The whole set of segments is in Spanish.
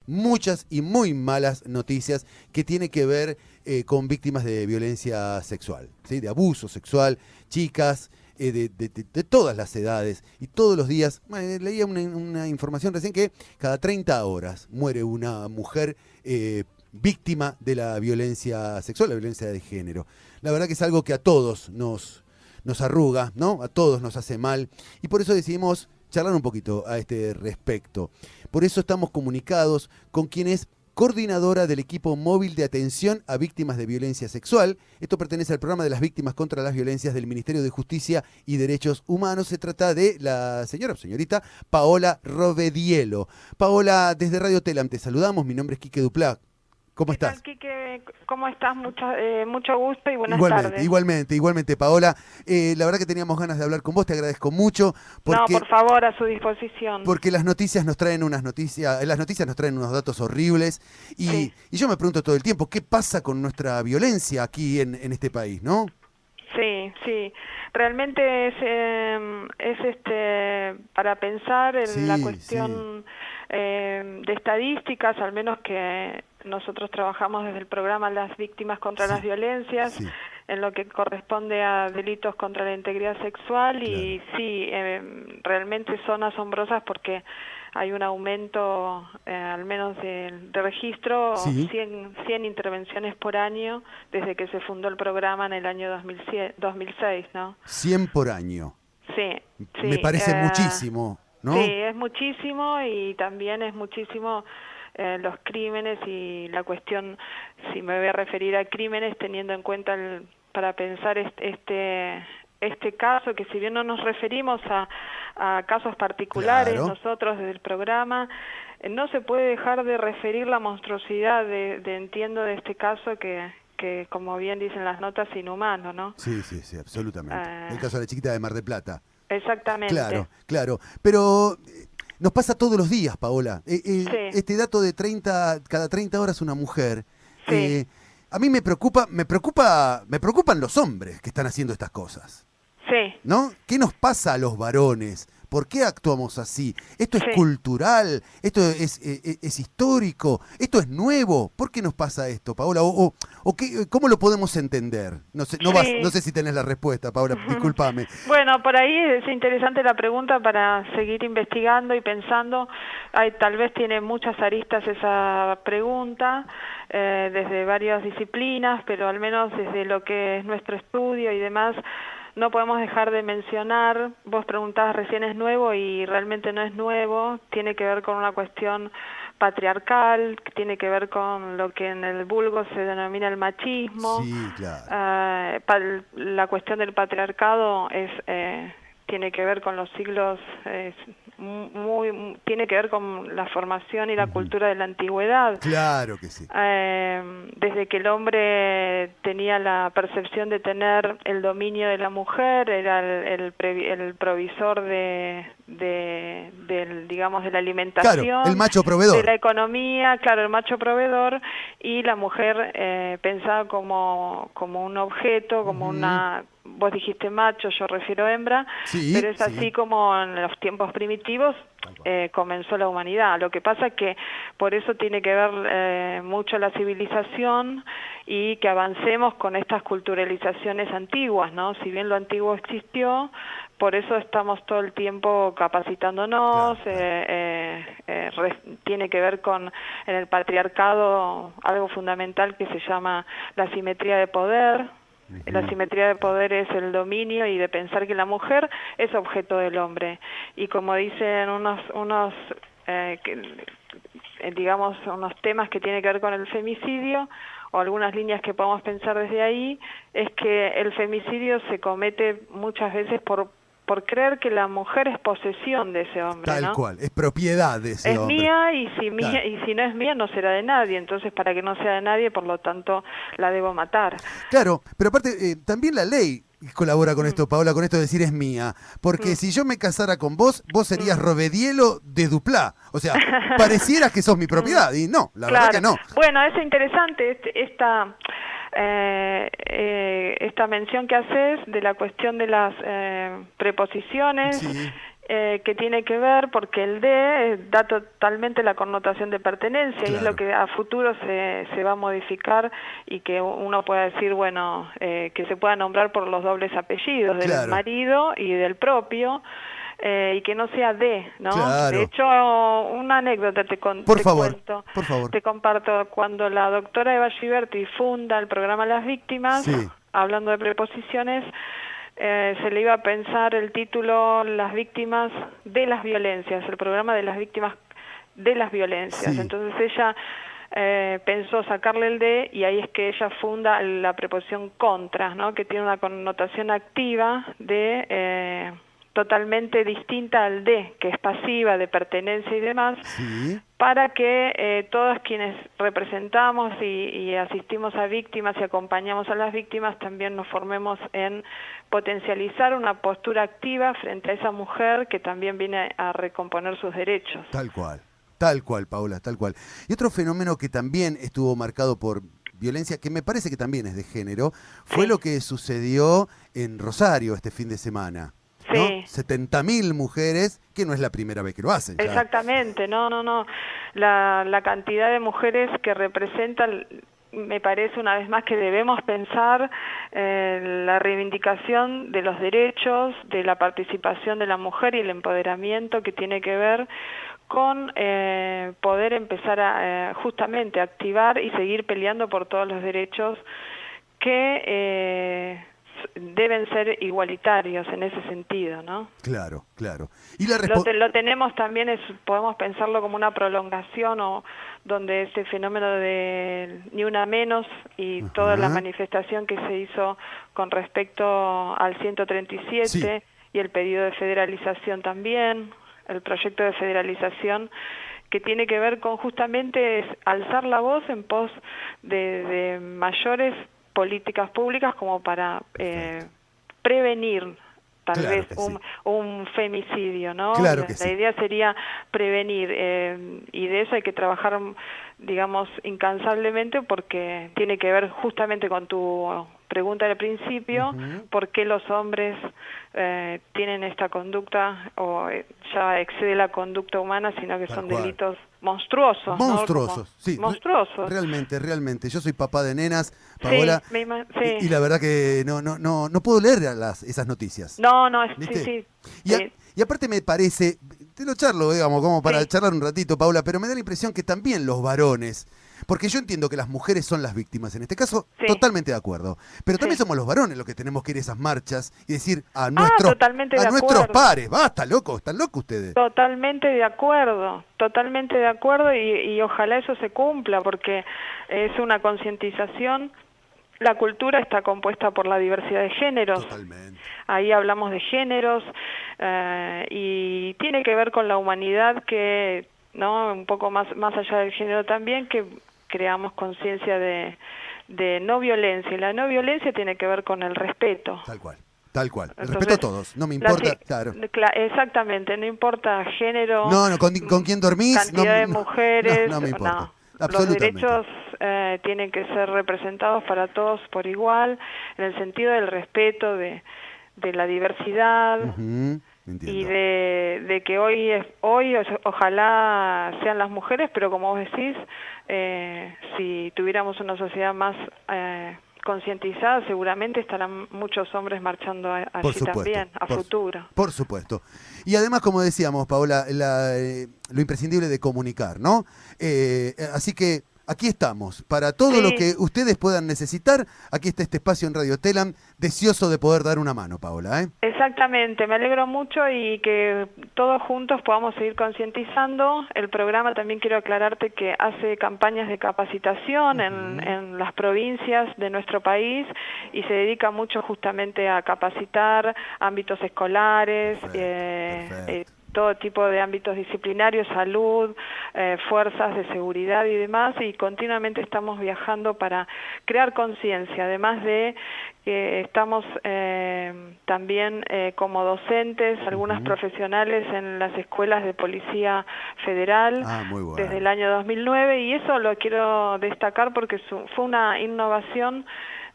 muchas y muy malas noticias que tiene que ver con víctimas de violencia sexual, ¿sí? De abuso sexual, chicas de todas las edades y todos los días. Leía una información recién que cada 30 horas muere una mujer víctima de la violencia sexual, la violencia de género. La verdad que es algo que a todos nos arruga, ¿no? A todos nos hace mal y por eso decidimos charlar un poquito a este respecto. Por eso estamos comunicados con quien es coordinadora del equipo móvil de atención a víctimas de violencia sexual. Esto pertenece al programa de las víctimas contra las violencias del Ministerio de Justicia y Derechos Humanos. Se trata de la señorita Paola Rovedielo. Paola, desde Radio Telam te saludamos. Mi nombre es Quique Duplá. ¿Cómo estás? ¿Qué tal, Quique? ¿Cómo estás? Mucho gusto y buenas tardes. Igualmente, Paola. La verdad que teníamos ganas de hablar con vos, te agradezco mucho. Porque, no, por favor, a su disposición. Porque las noticias nos traen unas unos datos horribles y, sí. Y yo me pregunto todo el tiempo, ¿qué pasa con nuestra violencia aquí en este país, no? Sí. Realmente es para pensar en la cuestión de estadísticas, al menos que nosotros trabajamos desde el programa Las Víctimas contra las Violencias, en lo que corresponde a delitos contra la integridad sexual, y realmente son asombrosas porque hay un aumento, al menos de registro, 100 intervenciones por año desde que se fundó el programa en el año 2006, ¿no? 100 por año. Sí. Me parece muchísimo, ¿no? Sí, es muchísimo y también es muchísimo los crímenes y la cuestión, si me voy a referir a crímenes, teniendo en cuenta para pensar este caso, que si bien no nos referimos a casos particulares, nosotros desde el programa, no se puede dejar de referir la monstruosidad entiendo de este caso que como bien dicen las notas, inhumano, ¿no? Sí, absolutamente. El caso de la chiquita de Mar del Plata. Exactamente. Claro. Pero nos pasa todos los días, Paola. Este dato de cada 30 horas una mujer. Sí. A mí me preocupan los hombres que están haciendo estas cosas. Sí. ¿No? ¿Qué nos pasa a los varones? ¿Por qué actuamos así? ¿Esto es cultural? ¿Esto es histórico? ¿Esto es nuevo? ¿Por qué nos pasa esto, Paola? ¿Cómo lo podemos entender? No sé si tenés la respuesta, Paola, discúlpame. Bueno, por ahí es interesante la pregunta para seguir investigando y pensando. Tal vez tiene muchas aristas esa pregunta, desde varias disciplinas, pero al menos desde lo que es nuestro estudio y demás, no podemos dejar de mencionar, vos preguntabas recién es nuevo y realmente no es nuevo, tiene que ver con una cuestión patriarcal, que tiene que ver con lo que en el vulgo se denomina el machismo. Sí, claro. La cuestión del patriarcado tiene que ver con los siglos, tiene que ver con la formación y la cultura de la antigüedad. Claro que sí. Desde que el hombre tenía la percepción de tener el dominio de la mujer, era el provisor digamos, de la alimentación, claro, el macho proveedor, de la economía, el macho proveedor, y la mujer pensada como un objeto, como una... Vos dijiste macho, yo refiero hembra, pero es así como en los tiempos primitivos comenzó la humanidad. Lo que pasa es que por eso tiene que ver mucho la civilización y que avancemos con estas culturalizaciones antiguas, ¿no? Si bien lo antiguo existió, por eso estamos todo el tiempo capacitándonos, tiene que ver con, en el patriarcado, algo fundamental que se llama la simetría de poder. La simetría de poder es el dominio y de pensar que la mujer es objeto del hombre. Y como dicen unos temas que tienen que ver con el femicidio, o algunas líneas que podemos pensar desde ahí, es que el femicidio se comete muchas veces por creer que la mujer es posesión de ese hombre, Tal cual, es propiedad de ese hombre. Es mía y si no es mía no será de nadie, entonces para que no sea de nadie, por lo tanto la debo matar. Claro, pero aparte también la ley colabora con esto, Paola, con esto de decir es mía, porque si yo me casara con vos serías Rovedielo de Duplá, o sea, parecieras que sos mi propiedad, y no, la verdad que no. Bueno, es interesante esta mención que haces de la cuestión de las preposiciones que tiene que ver porque el D da totalmente la connotación de pertenencia, claro, y es lo que a futuro se va a modificar y que uno pueda decir, bueno, que se pueda nombrar por los dobles apellidos, claro, del marido y del propio, y que no sea D, ¿no? Claro. De hecho, una anécdota te cuento. Por favor. Te comparto. Cuando la doctora Eva Giberti funda el programa Las Víctimas, sí, hablando de preposiciones, se le iba a pensar el título Las víctimas de las violencias, el programa de las víctimas de las violencias. Sí. Entonces ella pensó sacarle el D y ahí es que ella funda la preposición contra, ¿no? Que tiene una connotación activa de totalmente distinta al D, que es pasiva, de pertenencia y demás, sí, para que todos quienes representamos y asistimos a víctimas y acompañamos a las víctimas también nos formemos en potencializar una postura activa frente a esa mujer que también viene a recomponer sus derechos. Tal cual, Paula, tal cual. Y otro fenómeno que también estuvo marcado por violencia, que me parece que también es de género, fue, sí, lo que sucedió en Rosario este fin de semana. ¿No? Sí. 70.000 mujeres, que no es la primera vez que lo hacen. Ya. Exactamente, no. La cantidad de mujeres que representan, me parece una vez más que debemos pensar la reivindicación de los derechos, de la participación de la mujer y el empoderamiento que tiene que ver con poder empezar a justamente activar y seguir peleando por todos los derechos que deben ser igualitarios en ese sentido, ¿no? Claro. Y lo tenemos también, podemos pensarlo como una prolongación o donde ese fenómeno de Ni Una Menos y toda la manifestación que se hizo con respecto al 137, sí, y el pedido de federalización también, el proyecto de federalización que tiene que ver con justamente alzar la voz en pos de mayores políticas públicas como para prevenir tal vez un femicidio, ¿no? Claro que la idea sería prevenir y de eso hay que trabajar, digamos, incansablemente porque tiene que ver justamente con tu pregunta al principio, ¿por qué los hombres tienen esta conducta o ya excede la conducta humana, sino que son delitos monstruosos? Monstruosos, ¿no? Sí. Monstruosos. Realmente. Yo soy papá de nenas, Paola, sí. Y la verdad que no puedo leer esas noticias. No, ¿viste? Sí. Y aparte me parece, te lo charlo, digamos, como para charlar un ratito, Paula, pero me da la impresión que también los varones, porque yo entiendo que las mujeres son las víctimas, en este caso, totalmente de acuerdo, pero también somos los varones los que tenemos que ir a esas marchas y decir a nuestros pares, basta, loco, están locos ustedes. Totalmente de acuerdo y ojalá eso se cumpla, porque es una concientización. La cultura está compuesta por la diversidad de géneros. Totalmente. Ahí hablamos de géneros y tiene que ver con la humanidad que, ¿no? Un poco más allá del género también, que creamos conciencia de no violencia. Y la no violencia tiene que ver con el respeto. Tal cual. El respeto a todos, no me importa, claro. Exactamente, no importa género. No, con quién dormís. Cantidad de mujeres. No me importa. Los derechos tienen que ser representados para todos por igual, en el sentido del respeto de la diversidad y de que hoy ojalá sean las mujeres, pero como vos decís, si tuviéramos una sociedad más concientizada, seguramente estarán muchos hombres marchando allí también, a futuro. Por supuesto. Y además, como decíamos, Paola, lo imprescindible de comunicar, ¿no? Así que aquí estamos, para todo lo que ustedes puedan necesitar, aquí está este espacio en Radio Telam, deseoso de poder dar una mano, Paola, ¿eh? Exactamente, me alegro mucho y que todos juntos podamos seguir concientizando. El programa también quiero aclararte que hace campañas de capacitación en las provincias de nuestro país y se dedica mucho justamente a capacitar ámbitos escolares, todo tipo de ámbitos disciplinarios, salud, fuerzas de seguridad y demás, y continuamente estamos viajando para crear conciencia, además de que estamos también como docentes, algunas profesionales en las escuelas de Policía Federal desde el año 2009, y eso lo quiero destacar porque fue una innovación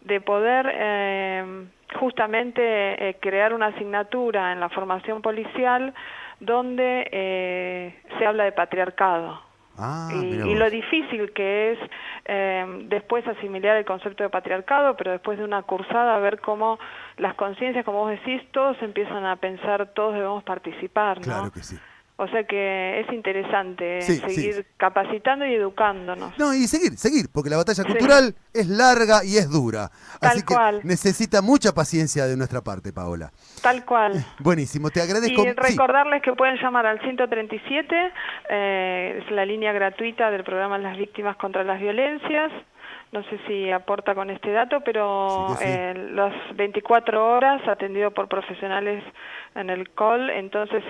de poder justamente crear una asignatura en la formación policial donde se habla de patriarcado. Y lo difícil que es después asimilar el concepto de patriarcado, pero después de una cursada ver cómo las conciencias, como vos decís, todos empiezan a pensar, todos debemos participar, ¿no? Claro que sí. O sea que es interesante seguir capacitando y educándonos. No, y seguir, porque la batalla cultural es larga y es dura. Así que necesita mucha paciencia de nuestra parte, Paola. Tal cual. Buenísimo, te agradezco. Y recordarles que pueden llamar al 137, es la línea gratuita del programa Las Víctimas contra las Violencias. No sé si aporta con este dato, pero las 24 horas atendido por profesionales en el call, entonces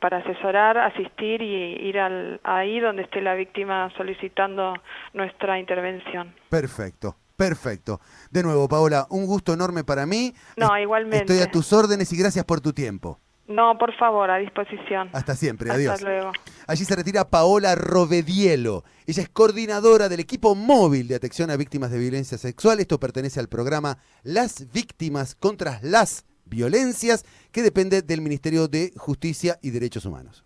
para asesorar, asistir y ir ahí donde esté la víctima solicitando nuestra intervención. Perfecto. Perfecto. De nuevo, Paola, un gusto enorme para mí. No, igualmente. Estoy a tus órdenes y gracias por tu tiempo. No, por favor, a disposición. Hasta siempre, adiós. Hasta luego. Allí se retira Paola Rovedielo. Ella es coordinadora del equipo móvil de atención a víctimas de violencia sexual. Esto pertenece al programa Las Víctimas contra las Violencias, que depende del Ministerio de Justicia y Derechos Humanos.